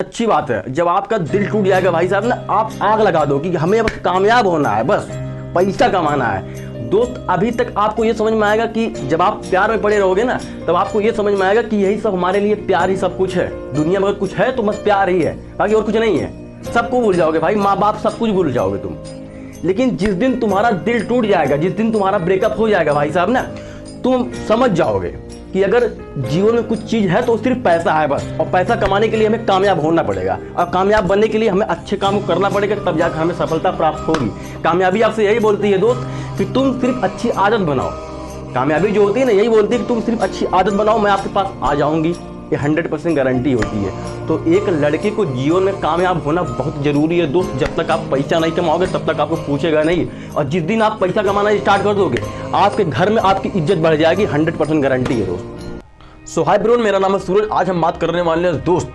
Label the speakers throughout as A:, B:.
A: अच्छी बात है। जब आपका दिल टूट जाएगा भाई साहब ना, आप आग लगा दो कि हमें अब कामयाब होना है, बस पैसा कमाना है। दोस्त अभी तक आपको ये समझ में आएगा कि जब आप प्यार में पड़े रहोगे ना, तब आपको ये समझ में आएगा कि यही सब हमारे लिए, प्यार ही सब कुछ है। दुनिया में अगर कुछ है तो बस प्यार ही है, बाकी और कुछ नहीं है। सबको भूल जाओगे भाई, माँ बाप सब कुछ भूल जाओगे तुम। लेकिन जिस दिन तुम्हारा दिल टूट जाएगा, जिस दिन तुम्हारा ब्रेकअप हो जाएगा भाई साहब ना, तुम समझ जाओगे कि अगर जीवन में कुछ चीज़ है तो सिर्फ पैसा है बस। और पैसा कमाने के लिए हमें कामयाब होना पड़ेगा, और कामयाब बनने के लिए हमें अच्छे काम करना पड़ेगा, तब जाकर हमें सफलता प्राप्त होगी। कामयाबी आपसे यही बोलती है दोस्त कि तुम सिर्फ अच्छी आदत बनाओ। कामयाबी जो होती है ना, यही बोलती है कि तुम सिर्फ अच्छी आदत बनाओ, मैं आपके पास आ जाऊंगी। ये 100% गारंटी होती है। तो एक लड़के को जीवन में कामयाब होना बहुत ज़रूरी है दोस्त। जब तक आप पैसा नहीं कमाओगे तब तक आपको पूछेगा नहीं, और जिस दिन आप पैसा कमाना स्टार्ट कर दोगे, आपके घर में आपकी इज्जत बढ़ जाएगी। 100% गारंटी है दोस्त। सो हाय ब्रोन, मेरा नाम है सूरज। आज हम बात करने वाले हैं दोस्त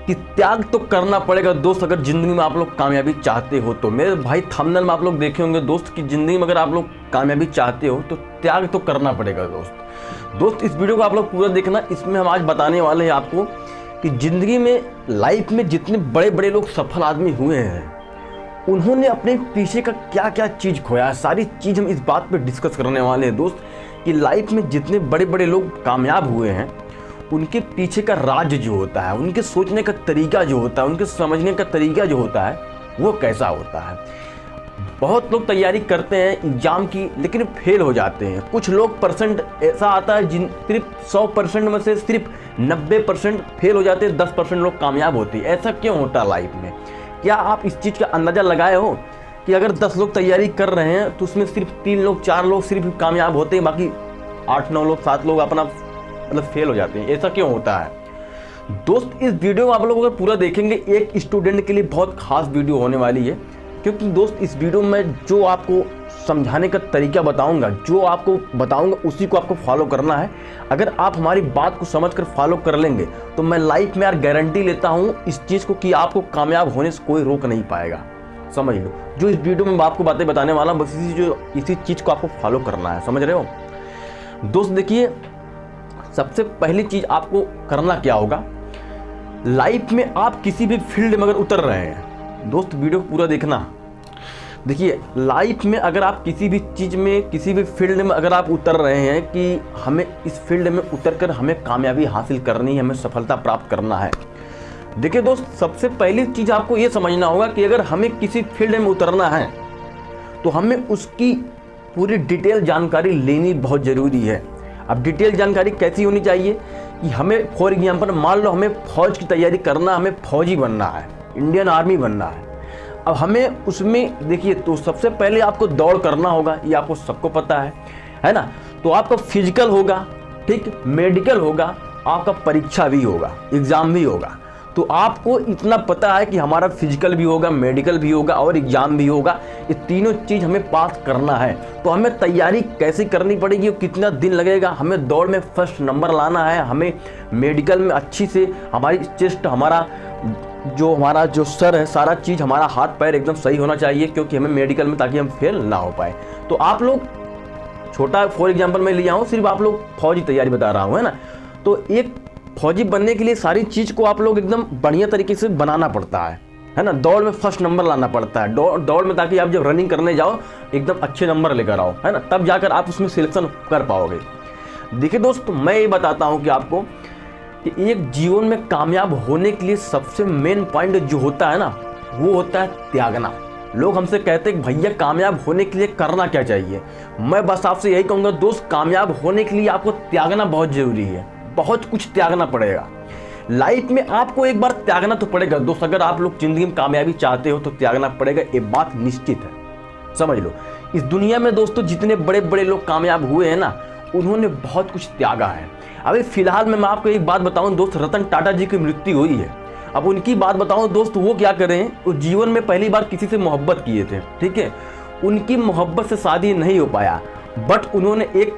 A: कि त्याग तो करना पड़ेगा दोस्त, अगर ज़िंदगी में आप लोग कामयाबी चाहते हो तो। मेरे भाई थंबनेल में आप लोग देखे होंगे दोस्त कि ज़िंदगी में अगर आप लोग कामयाबी चाहते हो तो त्याग तो करना पड़ेगा दोस्त। इस वीडियो को आप लोग पूरा देखना। इसमें हम आज बताने वाले हैं आपको कि ज़िंदगी में, लाइफ में जितने बड़े बड़े लोग सफल आदमी हुए हैं, उन्होंने अपने पीछे का क्या क्या चीज़ खोया है। सारी चीज़ हम इस बात पे डिस्कस करने वाले हैं दोस्त कि लाइफ में जितने बड़े बड़े लोग कामयाब हुए हैं, उनके पीछे का राज जो होता है, उनके सोचने का तरीका जो होता है, उनके समझने का तरीका जो होता है, वो कैसा होता है। बहुत लोग तैयारी करते हैं एग्ज़ाम की, लेकिन फेल हो जाते हैं। कुछ लोग परसेंट ऐसा आता है जिन सिर्फ 100% में से सिर्फ 90% फेल हो जाते हैं, 10% लोग कामयाब होते हैं। ऐसा क्यों होता है लाइफ में? क्या आप इस चीज़ का अंदाज़ा लगाए हो कि अगर 10 लोग तैयारी कर रहे हैं तो उसमें सिर्फ 3 लोग 4 लोग सिर्फ कामयाब होते हैं, बाकी 8 9 लोग 7 लोग अपना मतलब फेल हो जाते हैं? ऐसा क्यों होता है दोस्त? इस वीडियो में आप लोग अगर पूरा देखेंगे, एक स्टूडेंट के लिए बहुत खास वीडियो होने वाली है। क्योंकि दोस्त इस वीडियो में जो आपको समझाने का तरीका बताऊंगा, जो आपको बताऊंगा, उसी को आपको फॉलो करना है। अगर आप हमारी बात को समझकर फॉलो कर लेंगे तो मैं लाइफ में यार गारंटी लेता हूं इस चीज़ को कि आपको कामयाब होने से कोई रोक नहीं पाएगा। समझ लो, जो इस वीडियो में मैं आपको बातें बताने वाला हूँ, बस इसी चीज़ को आपको फॉलो करना है। समझ रहे हो दोस्त? देखिए, सबसे पहली चीज़ आपको करना क्या होगा, लाइफ में आप किसी भी फील्ड में अगर उतर रहे हैं दोस्त, वीडियो पूरा देखना। देखिए, लाइफ में अगर आप किसी भी चीज़ में, किसी भी फील्ड में अगर आप उतर रहे हैं कि हमें इस फील्ड में उतरकर हमें कामयाबी हासिल करनी है, हमें सफलता प्राप्त करना है। देखिए दोस्त, सबसे पहली चीज़ आपको ये समझना होगा कि अगर हमें किसी फील्ड में उतरना है तो हमें उसकी पूरी डिटेल जानकारी लेनी बहुत ज़रूरी है। अब डिटेल जानकारी कैसी होनी चाहिए कि हमें, फॉर एग्जाम्पल मान लो हमें फौज की तैयारी करना, हमें फौजी बनना है, इंडियन आर्मी बनना है। अब हमें उसमें देखिए, तो सबसे पहले आपको दौड़ करना होगा, ये आपको सबको पता है ना। तो आपका फिजिकल होगा, ठीक, मेडिकल होगा, आपका परीक्षा भी होगा, एग्ज़ाम भी होगा। तो आपको इतना पता है कि हमारा फिजिकल भी होगा, मेडिकल भी होगा और एग्ज़ाम भी होगा। ये तीनों चीज़ हमें पास करना है। तो हमें तैयारी कैसे करनी पड़ेगी, कितना दिन लगेगा, हमें दौड़ में फर्स्ट नंबर लाना है, हमें मेडिकल में अच्छी से हमारी चेस्ट, हमारा जो सर है, सारा चीज़, हमारा हाथ पैर एकदम सही होना चाहिए, क्योंकि हमें मेडिकल में, ताकि हम फेल ना हो पाए। तो आप लोग, छोटा फॉर एग्जाम्पल मैं लिया हूँ, सिर्फ आप लोग फौजी तैयारी बता रहा हूँ, है ना। तो एक फौजी बनने के लिए सारी चीज़ को आप लोग एकदम बढ़िया तरीके से बनाना पड़ता है ना। दौड़ में फर्स्ट नंबर लाना पड़ता है, दौड़ में, ताकि आप जब रनिंग करने जाओ एकदम अच्छे नंबर लेकर आओ, है ना, तब जाकर आप उसमें सिलेक्शन कर पाओगे। देखिए दोस्त, मैं ये बताता हूँ कि आपको कि एक जीवन में कामयाब होने के लिए सबसे मेन पॉइंट जो होता है ना, वो होता है त्यागना। लोग हमसे कहते हैं कि भैया कामयाब होने के लिए करना क्या चाहिए। मैं बस आपसे यही कहूँगा दोस्त, कामयाब होने के लिए आपको त्यागना बहुत ज़रूरी है, बहुत कुछ त्यागना पड़ेगा। लाइफ में आपको एक बार त्यागना तो पड़ेगा दोस्त। अगर आप लोग ज़िंदगी में कामयाबी चाहते हो तो त्यागना पड़ेगा, ये बात निश्चित है। समझ लो, इस दुनिया में दोस्तों जितने बड़े बड़े लोग कामयाब हुए हैं ना, उन्होंने बहुत कुछ त्यागा है। अभी फिलहाल में मैं आपको एक बात बताऊं दोस्त, रतन टाटा जी की मृत्यु हुई है। अब उनकी बात बताऊं दोस्त, वो क्या करें, वो जीवन में पहली बार किसी से मोहब्बत किए थे, ठीक है। उनकी मोहब्बत से शादी नहीं हो पाया, बट उन्होंने एक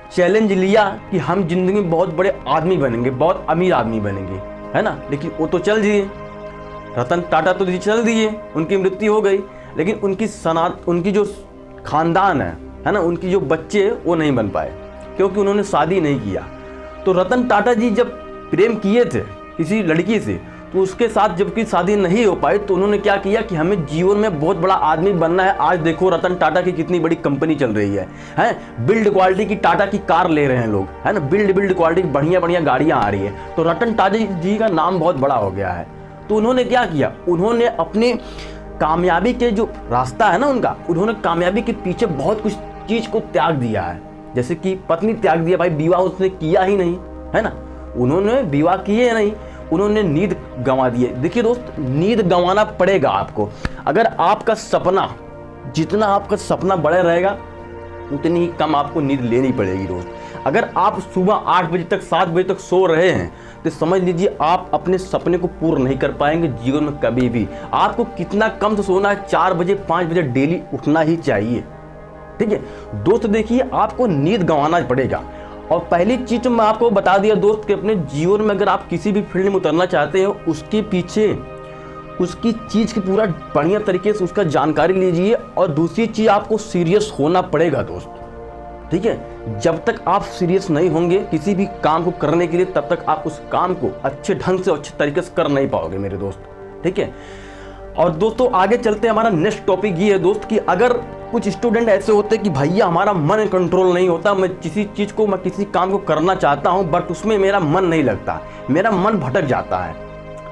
A: चैलेंज लिया कि हम जिंदगी में बहुत बड़े आदमी बनेंगे, बहुत अमीर आदमी बनेंगे, है ना। लेकिन वो तो चल दिए, रतन टाटा तो चल दिए, उनकी मृत्यु हो गई। लेकिन उनकी जो खानदान है ना, उनकी जो बच्चे, वो नहीं बन पाए, क्योंकि उन्होंने शादी नहीं किया। तो रतन टाटा जी जब प्रेम किए थे किसी लड़की से, तो उसके साथ जबकि शादी नहीं हो पाई तो उन्होंने क्या किया कि हमें जीवन में बहुत बड़ा आदमी बनना है। आज देखो रतन टाटा की कितनी बड़ी कंपनी चल रही है बिल्ड क्वालिटी की टाटा की कार ले रहे हैं लोग, है ना, बिल्ड क्वालिटी की बढ़िया बढ़िया गाड़ियां आ रही है। तो रतन टाटा जी का नाम बहुत बड़ा हो गया है। तो उन्होंने क्या किया, उन्होंने अपने कामयाबी के जो रास्ता है ना उनका, उन्होंने कामयाबी के पीछे बहुत कुछ चीज को त्याग दिया है। जैसे कि पत्नी त्याग दिया, भाई विवाह उसने किया ही नहीं, है ना, उन्होंने विवाह किए नहीं, उन्होंने नींद गंवा दी है। देखिए दोस्त, नींद गंवाना पड़ेगा आपको। अगर आपका सपना, जितना आपका सपना बड़ा रहेगा उतनी ही कम आपको नींद लेनी पड़ेगी दोस्त। अगर आप सुबह 8 बजे तक 7 बजे तक सो रहे हैं तो समझ लीजिए आप अपने सपने को पूर्ण नहीं कर पाएंगे जीवन में कभी भी। आपको कितना कम से सोना है, 4 बजे 5 बजे डेली उठना ही चाहिए, ठीक है दोस्त। देखिए आपको नींद गंवाना पड़ेगा। और पहली चीज तो मैं आपको बता दिया दोस्त कि अपने जीवन में अगर आप किसी भी फील्ड में उतरना चाहते हो उसके पीछे उसकी चीज की पूरा बढ़िया तरीके से उसका जानकारी लीजिए। और दूसरी चीज, आपको सीरियस होना पड़ेगा दोस्त, ठीक है। जब तक आप सीरियस नहीं होंगे किसी भी काम को करने के लिए, तब तक आप उस काम को अच्छे ढंग से अच्छे तरीके से कर नहीं पाओगे मेरे दोस्त, ठीक है। और दोस्तों आगे चलते हैं, हमारा नेक्स्ट टॉपिक ये है दोस्त कि अगर कुछ स्टूडेंट ऐसे होते हैं कि भैया हमारा मन कंट्रोल नहीं होता, मैं किसी चीज़ को, मैं किसी काम को करना चाहता हूं बट उसमें मेरा मन नहीं लगता, मेरा मन भटक जाता है,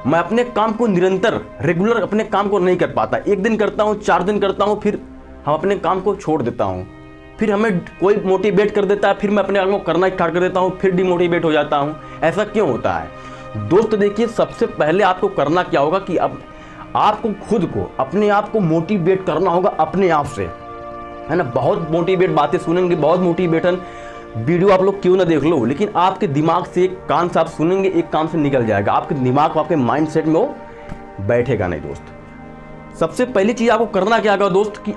A: मैं अपने काम को निरंतर रेगुलर अपने काम को नहीं कर पाता, 1 दिन करता हूं, 4 दिन करता हूं, फिर हम अपने काम को छोड़ देता हूं, फिर हमें कोई मोटिवेट कर देता है, फिर मैं अपने काम को करना स्टार्ट कर देता हूं, फिर डिमोटिवेट हो जाता हूं। ऐसा क्यों होता है दोस्त? देखिए सबसे पहले आपको करना क्या होगा कि अब आपको खुद को, अपने आप को मोटिवेट करना होगा अपने आप से, है ना। बहुत मोटिवेट बातें सुनेंगे, बहुत मोटिवेशन वीडियो आप लोग क्यों ना देख लो, लेकिन आपके दिमाग से एक कान से आप सुनेंगे, एक कान से निकल जाएगा, आपके दिमाग, आपके माइंडसेट में वो बैठेगा नहीं दोस्त। सबसे पहली चीज आपको करना क्या होगा दोस्त कि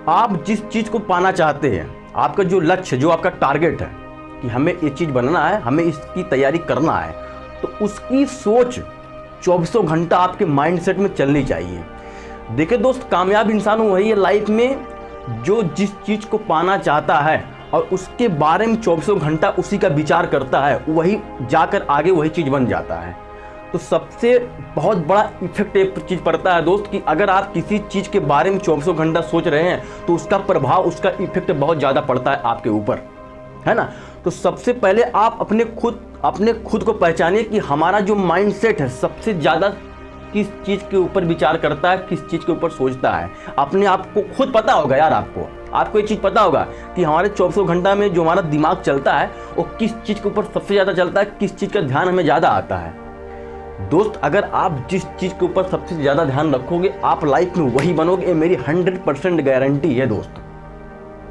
A: आप जिस चीज को पाना चाहते हैं, आपका जो लक्ष्य, जो आपका टारगेट है कि हमें ये चीज बनना है, हमें इसकी तैयारी करना है, तो उसकी सोच 24 घंटा आपके माइंडसेट में चलनी चाहिए। देखिए दोस्त, कामयाब इंसान वही है लाइफ में जो जिस चीज को पाना चाहता है और उसके बारे में 24 घंटा उसी का विचार करता है, वही जाकर आगे वही चीज बन जाता है। तो सबसे बहुत बड़ा इफेक्ट एक चीज पड़ता है दोस्त कि अगर आप किसी चीज के बारे में 24 घंटा सोच रहे हैं तो उसका प्रभाव, उसका इफेक्ट बहुत ज्यादा पड़ता है आपके ऊपर, है ना। तो सबसे पहले आप अपने खुद को पहचानिए कि हमारा जो माइंडसेट है सबसे ज्यादा किस चीज के ऊपर विचार करता है, किस चीज के ऊपर सोचता है। अपने आप को खुद पता होगा यार, आपको ये चीज पता होगा कि हमारे 24 घंटा में जो हमारा दिमाग चलता है वो किस चीज के ऊपर सबसे ज्यादा चलता है, किस चीज का ध्यान हमें ज्यादा आता है। दोस्त अगर आप जिस चीज के ऊपर सबसे ज्यादा ध्यान रखोगे आप लाइफ में वही बनोगे, मेरी 100% गारंटी है दोस्त,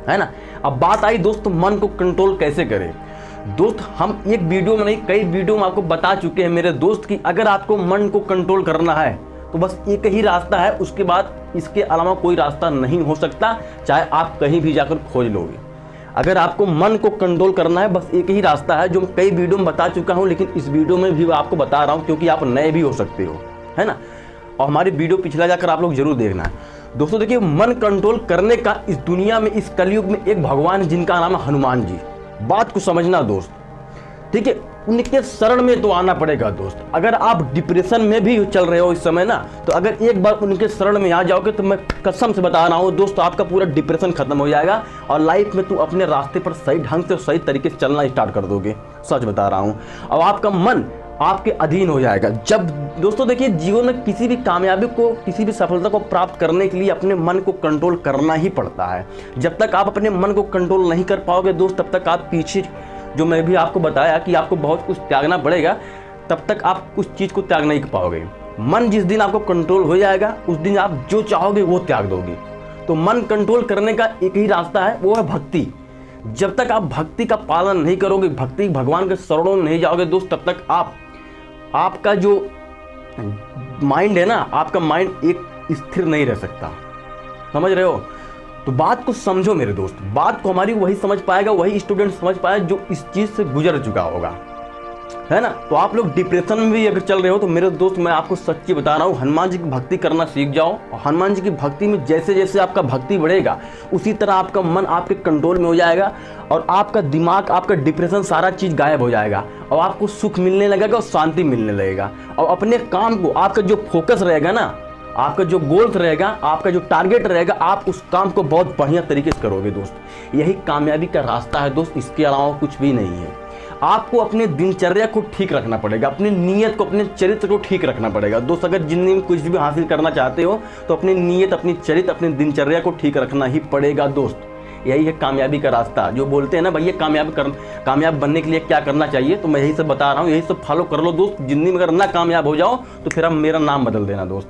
A: है ना। अब बात आई दोस्त मन को कंट्रोल कैसे करें। दोस्त हम एक वीडियो में नहीं, कई वीडियो में आपको बता चुके हैं मेरे दोस्त कि अगर आपको मन को कंट्रोल करना है तो बस एक ही रास्ता है, उसके बाद इसके अलावा कोई रास्ता नहीं हो सकता, चाहे आप कहीं भी जाकर खोज लोगे। अगर आपको मन को कंट्रोल करना है बस एक ही रास्ता है, जो मैं कई वीडियो में बता चुका हूं, लेकिन इस वीडियो में भी आपको बता रहा हूं क्योंकि आप नए भी हो सकते हो, है ना। और हमारी वीडियो पिछला जाकर आप लोग जरूर देखना है दोस्तों। देखिए मन कंट्रोल करने का इस दुनिया में, इस कलयुग में एक भगवान है जिनका नाम है हनुमान जी। बात को समझना दोस्त, ठीक है, उनके शरण में तो आना पड़ेगा दोस्त। अगर आप डिप्रेशन में भी चल रहे हो इस समय ना, तो अगर एक बार उनके शरण में आ जाओगे तो मैं कसम से बता रहा हूँ दोस्त, आपका पूरा डिप्रेशन खत्म हो जाएगा और लाइफ में तुम अपने रास्ते पर सही ढंग से, सही तरीके से चलना स्टार्ट कर दोगे। सच बता रहा हूँ। अब आपका मन आपके अधीन हो जाएगा। जब दोस्तों देखिए जीवन में किसी भी कामयाबी को, किसी भी सफलता को प्राप्त करने के लिए अपने मन को कंट्रोल करना ही पड़ता है। जब तक आप अपने मन को कंट्रोल नहीं कर पाओगे दोस्त, तब तक आप पीछे, जो मैं भी आपको बताया कि आपको बहुत कुछ त्यागना पड़ेगा, तब तक आप उस चीज़ को त्याग नहीं पाओगे। मन जिस दिन आपको कंट्रोल हो जाएगा उस दिन आप जो चाहोगे वो त्याग दोगे। तो मन कंट्रोल करने का एक ही रास्ता है, वो है भक्ति। जब तक आप भक्ति का पालन नहीं करोगे, भक्ति भगवान के शरणों में नहीं जाओगे दोस्त, तब तक आपका जो माइंड है ना, आपका माइंड एक स्थिर नहीं रह सकता। समझ रहे हो? तो बात को समझो मेरे दोस्त, बात को हमारी वही समझ पाएगा, वही स्टूडेंट समझ पाएगा जो इस चीज से गुजर चुका होगा। है ना। तो आप लोग डिप्रेशन में भी अगर चल रहे हो तो मेरे दोस्त मैं आपको सच्ची बता रहा हूँ, हनुमान जी की भक्ति करना सीख जाओ। और हनुमान जी की भक्ति में जैसे जैसे आपका भक्ति बढ़ेगा उसी तरह आपका मन आपके कंट्रोल में हो जाएगा और आपका दिमाग, आपका डिप्रेशन, सारा चीज़ गायब हो जाएगा और आपको सुख मिलने लगेगा और शांति मिलने लगेगा। और अपने काम को, आपका जो फोकस रहेगा ना, आपका जो गोल्स रहेगा, आपका जो टारगेट रहेगा, आप उस काम को बहुत बढ़िया तरीके से करोगे दोस्त। यही कामयाबी का रास्ता है दोस्त, इसके अलावा कुछ भी नहीं है। आपको अपने दिनचर्या को ठीक रखना पड़ेगा, अपनी नीयत को, अपने चरित्र को ठीक रखना पड़ेगा दोस्त। अगर जिंदगी में कुछ भी हासिल करना चाहते हो तो अपनी नीयत, अपनी चरित्र, अपनी दिनचर्या को ठीक रखना ही पड़ेगा दोस्त। यही है कामयाबी का रास्ता। जो बोलते हैं ना भैया कामयाब बनने के लिए क्या करना चाहिए, तो मैं यही सब बता रहा हूँ, यही सब फॉलो कर लो दोस्त। जिंदगी में अगर ना कामयाब हो जाओ तो फिर अब मेरा नाम बदल देना दोस्त,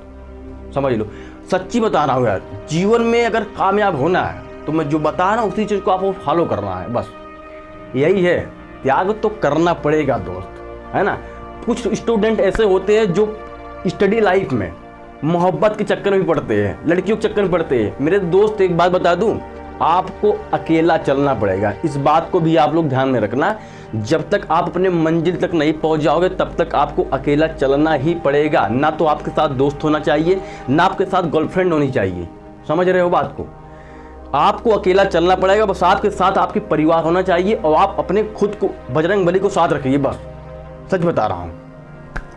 A: समझ लो। सच्ची बता रहा हूँ यार, जीवन में अगर कामयाब होना है तो मैं जो बता रहा हूँ उसी चीज़ को आपको फॉलो करना है, बस यही है। त्याग तो करना पड़ेगा दोस्त, है ना। कुछ स्टूडेंट ऐसे होते हैं जो स्टडी लाइफ में मोहब्बत के चक्कर में पड़ते हैं, लड़कियों के चक्कर में पड़ते हैं। मेरे दोस्त एक बात बता दूं, आपको अकेला चलना पड़ेगा। इस बात को भी आप लोग ध्यान में रखना, जब तक आप अपने मंजिल तक नहीं पहुंच जाओगे तब तक आपको अकेला चलना ही पड़ेगा। ना तो आपके साथ दोस्त होना चाहिए, ना आपके साथ गर्लफ्रेंड होनी चाहिए, समझ रहे हो बात को। आपको अकेला चलना पड़ेगा, बस आपके साथ आपके परिवार होना चाहिए और आप अपने खुद को, बजरंग बली को साथ रखिए, बस सच बता रहा हूँ।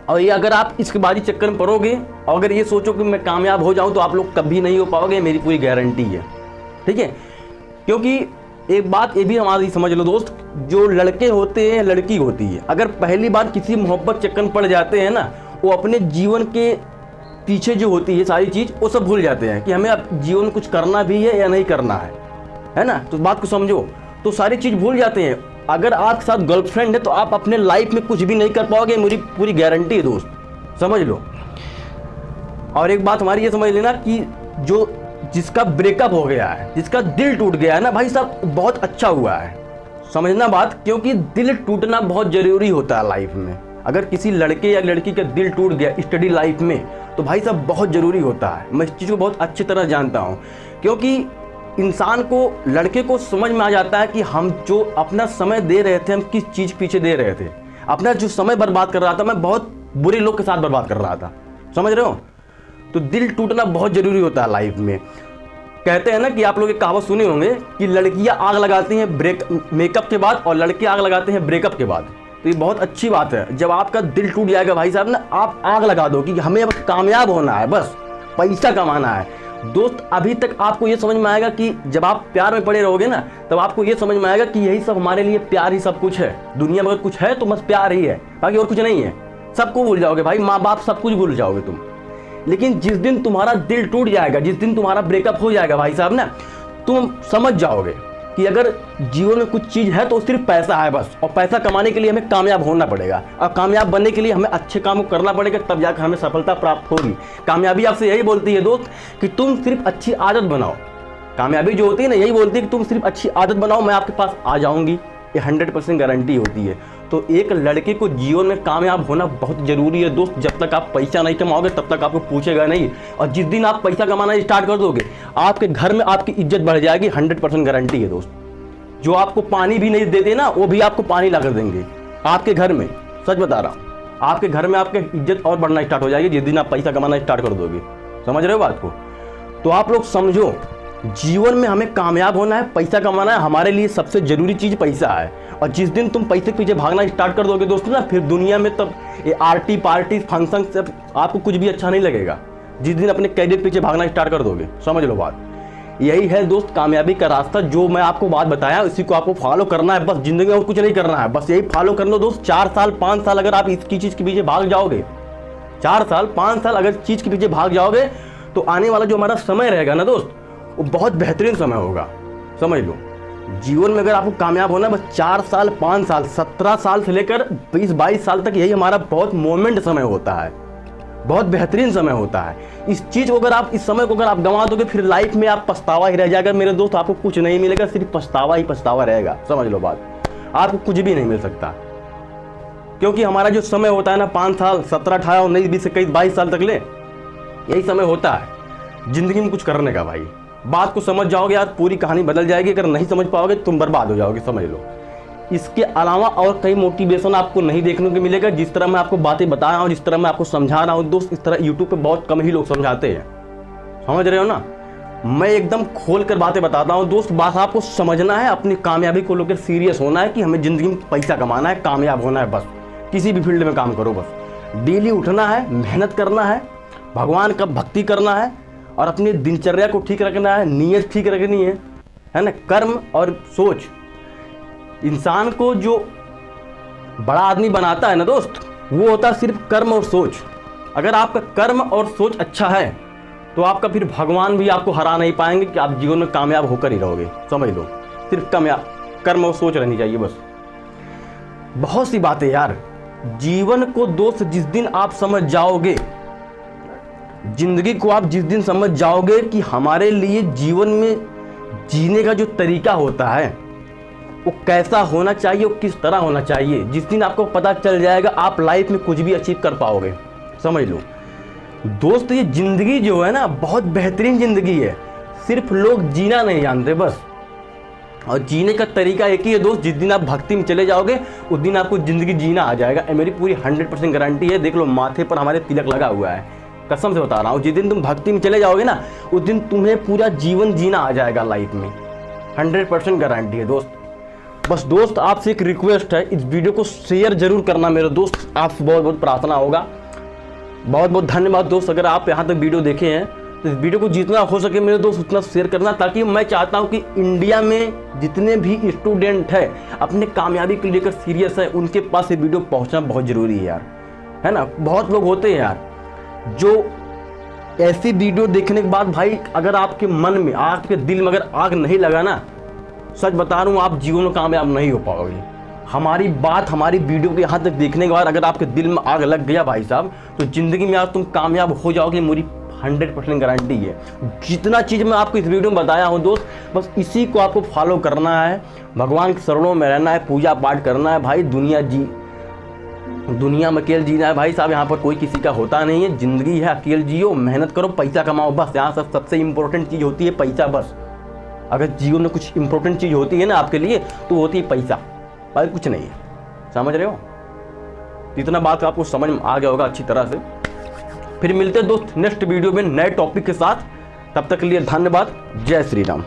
A: और ये अगर आप इसके बाजी चक्कर में पड़ोगे और अगर ये सोचो कि मैं कामयाब हो जाऊँ तो आप लोग कभी नहीं हो पाओगे, मेरी पूरी गारंटी है, ठीक है। क्योंकि एक बात ये भी हमारी समझ लो दोस्त, जो लड़के होते हैं, लड़की होती है, अगर पहली बार किसी मोहब्बत चक्कर में पड़ जाते हैं ना, वो अपने जीवन के पीछे जो होती है सारी चीज़ वो सब भूल जाते हैं कि हमें अब जीवन में कुछ करना भी है या नहीं करना है ना। तो बात को समझो, तो सारी चीज़ भूल जाते हैं। अगर आपके साथ गर्लफ्रेंड है तो आप अपने लाइफ में कुछ भी नहीं कर पाओगे, मेरी पूरी गारंटी है दोस्त, समझ लो। और एक बात हमारी ये समझ लेना कि जिसका ब्रेकअप हो गया है, जिसका दिल टूट गया है ना भाई साहब, बहुत अच्छा हुआ है, समझना बात। क्योंकि दिल टूटना बहुत जरूरी होता है लाइफ में। अगर किसी लड़के या लड़की का दिल टूट गया स्टडी लाइफ में तो भाई साहब बहुत ज़रूरी होता है। मैं इस चीज़ को बहुत अच्छी तरह जानता हूँ, क्योंकि इंसान को, लड़के को समझ में आ जाता है कि हम जो अपना समय दे रहे थे, हम किस चीज़ पीछे दे रहे थे। अपना जो समय बर्बाद कर रहा था, मैं बहुत बुरे लोग के साथ बर्बाद कर रहा था, समझ रहे हो। तो दिल टूटना बहुत ज़रूरी होता है लाइफ में। कहते हैं ना कि आप लोग एक कहावत सुने होंगे कि लड़कियाँ आग लगाती हैं मेकअप के बाद और लड़के आग लगाते हैं ब्रेकअप के बाद। तो ये बहुत अच्छी बात है। जब आपका दिल टूट जाएगा भाई साहब ना, आप आग लगा दो कि हमें अब कामयाब होना है, बस पैसा कमाना है दोस्त। अभी तक आपको ये समझ में आएगा कि जब आप प्यार में पड़े रहोगे ना, तब आपको ये समझ में आएगा कि यही सब हमारे लिए, प्यार ही सब कुछ है। दुनिया में अगर कुछ है तो बस प्यार ही है, बाकी और कुछ नहीं है। सबको भूल जाओगे भाई, माँ बाप सब कुछ भूल जाओगे तुम। लेकिन जिस दिन तुम्हारा दिल टूट जाएगा, जिस दिन तुम्हारा ब्रेकअप हो जाएगा भाई साहब ना, तुम समझ जाओगे कि अगर जीवन में कुछ चीज़ है तो सिर्फ पैसा है बस। और पैसा कमाने के लिए हमें कामयाब होना पड़ेगा, और कामयाब बनने के लिए हमें अच्छे काम को करना पड़ेगा, तब जाकर हमें सफलता प्राप्त होगी। कामयाबी आपसे यही बोलती है दोस्त कि तुम सिर्फ अच्छी आदत बनाओ। कामयाबी जो होती है ना, यही बोलती है कि तुम सिर्फ अच्छी आदत बनाओ, मैं आपके पास आ जाऊंगी। ये 100% गारंटी होती है। तो एक लड़के को जीवन में कामयाब होना बहुत ज़रूरी है दोस्त। जब तक आप पैसा नहीं कमाओगे तब तक आपको पूछेगा नहीं, और जिस दिन आप पैसा कमाना स्टार्ट कर दोगे, आपके घर में आपकी इज्जत बढ़ जाएगी। 100% गारंटी है दोस्त। जो आपको पानी भी नहीं देते ना, वो भी आपको पानी ला कर देंगे आपके घर में, सच बता रहा हूँ। आपके घर में आपकी इज्जत और बढ़ना स्टार्ट हो जाएगी जिस दिन आप पैसा कमाना स्टार्ट कर दोगे। समझ रहे हो बात को। तो आप लोग समझो, जीवन में हमें कामयाब होना है, पैसा कमाना है, हमारे लिए सबसे जरूरी चीज़ पैसा है। और जिस दिन तुम पैसे के पीछे भागना स्टार्ट कर दोगे दोस्तों ना, फिर दुनिया में तब ये आरती पार्टी फंक्शन सब आपको कुछ भी अच्छा नहीं लगेगा। जिस दिन अपने कैरियर पीछे भागना स्टार्ट कर दोगे, समझ लो बात। यही है दोस्त कामयाबी का रास्ता। जो मैं आपको बात बताया इसी को आपको फॉलो करना है, बस जिंदगी में और कुछ नहीं करना है, बस यही फॉलो कर लो दोस्त। 4 साल 5 साल अगर आप इसकी चीज़ के पीछे भाग जाओगे, 4 साल 5 साल अगर चीज़ के पीछे भाग जाओगे, तो आने वाला जो हमारा समय रहेगा ना दोस्त, वो बहुत बेहतरीन समय होगा, समझ लो। जीवन में अगर आपको कामयाब होना, बस 4 साल 5 साल 17 साल से लेकर 20-22 साल तक यही हमारा बहुत मोमेंट समय होता है, बहुत बेहतरीन समय होता है। इस चीज़ को अगर आप, इस समय को अगर आप गंवा दोगे, फिर लाइफ में आप पछतावा ही रह जाएगा मेरे दोस्त। आपको कुछ नहीं मिलेगा, सिर्फ पछतावा ही पछतावा रहेगा, समझ लो बात। आपको कुछ भी नहीं मिल सकता, क्योंकि हमारा जो समय होता है ना, 5 साल 17 18 19 20 21 22 साल तक ले, यही समय होता है जिंदगी में कुछ करने का भाई। बात को समझ जाओगे यार, पूरी कहानी बदल जाएगी। अगर नहीं समझ पाओगे तुम बर्बाद हो जाओगे, समझ लो। इसके अलावा और कई मोटिवेशन आपको नहीं देखने को मिलेगा। जिस तरह मैं आपको बातें बता रहा हूँ, जिस तरह मैं आपको समझा रहा हूँ दोस्त, इस तरह यूट्यूब पे बहुत कम ही लोग समझाते हैं। समझ रहे हो ना, मैं एकदम खोल कर बातें बताता हूँ दोस्त। बात आपको समझना है, अपनी कामयाबी को लेकर सीरियस होना है कि हमें ज़िंदगी में पैसा कमाना है, कामयाब होना है। बस किसी भी फील्ड में काम करो, बस डेली उठना है, मेहनत करना है, भगवान का भक्ति करना है और अपनी दिनचर्या को ठीक रखना है, नीयत ठीक रखनी है ना। कर्म और सोच इंसान को जो बड़ा आदमी बनाता है ना दोस्त, वो होता है सिर्फ कर्म और सोच। अगर आपका कर्म और सोच अच्छा है तो आपका फिर भगवान भी आपको हरा नहीं पाएंगे कि आप जीवन में कामयाब होकर ही रहोगे। समझ लो, सिर्फ कर्म और सोच रहनी चाहिए बस। बहुत सी बातें यार, जीवन को दोस्त जिस दिन आप समझ जाओगे, जिंदगी को आप जिस दिन समझ जाओगे कि हमारे लिए जीवन में जीने का जो तरीका होता है वो कैसा होना चाहिए, वो किस तरह होना चाहिए, जिस दिन आपको पता चल जाएगा आप लाइफ में कुछ भी अचीव कर पाओगे। समझ लो दोस्त, ये जिंदगी जो है ना बहुत बेहतरीन जिंदगी है, सिर्फ लोग जीना नहीं जानते बस। और जीने का तरीका एक ही है दोस्त, जिस दिन आप भक्ति में चले जाओगे उस दिन आपको जिंदगी जीना आ जाएगा। मेरी पूरी 100% गारंटी है। देख लो, माथे पर हमारे तिलक लगा हुआ है, कसम से बता रहा हूँ। जिस दिन तुम भक्ति में चले जाओगे ना, उस दिन तुम्हें पूरा जीवन जीना आ जाएगा लाइफ में। 100% गारंटी है दोस्त। बस दोस्त, आपसे एक रिक्वेस्ट है, इस वीडियो को शेयर जरूर करना मेरे दोस्त, आपसे बहुत बहुत प्रार्थना होगा। बहुत बहुत धन्यवाद दोस्त, अगर आप यहाँ तक वीडियो देखे हैं तो इस वीडियो को जितना हो सके मेरे दोस्त उतना शेयर करना, ताकि मैं चाहता हूँ कि इंडिया में जितने भी स्टूडेंट हैं अपने कामयाबी को लेकर सीरियस है, उनके पास ये वीडियो पहुँचना बहुत ज़रूरी है यार, है ना। बहुत लोग होते हैं यार जो ऐसी वीडियो देखने के बाद भाई, अगर आपके मन में, आपके दिल में अगर आग नहीं लगा ना, सच बता रहा हूँ, आप जीवन में कामयाब नहीं हो पाओगे। हमारी बात, हमारी वीडियो को यहाँ तक देखने के बाद अगर आपके दिल में आग लग गया भाई साहब, तो ज़िंदगी में आज तुम कामयाब हो जाओगे, मेरी 100% गारंटी है। जितना चीज़ मैं आपको इस वीडियो में बताया हूँ दोस्त, बस इसी को आपको फॉलो करना है, भगवान के शरणों में रहना है, पूजा पाठ करना है भाई। दुनिया में अकेले जीना है भाई साहब, यहाँ पर कोई किसी का होता नहीं है। ज़िंदगी है, अकेले जियो, मेहनत करो, पैसा कमाओ, बस। यहाँ सबसे इम्पोर्टेंट चीज़ होती है पैसा, बस। अगर जीवन में कुछ इंपॉर्टेंट चीज़ होती है ना आपके लिए, तो होती है पैसा, भाई कुछ नहीं है। समझ रहे हो? इतना बात आपको समझ में आ गया होगा अच्छी तरह से। फिर मिलते हैं दोस्त नेक्स्ट वीडियो में नए टॉपिक के साथ। तब तक के लिए धन्यवाद। जय श्री राम।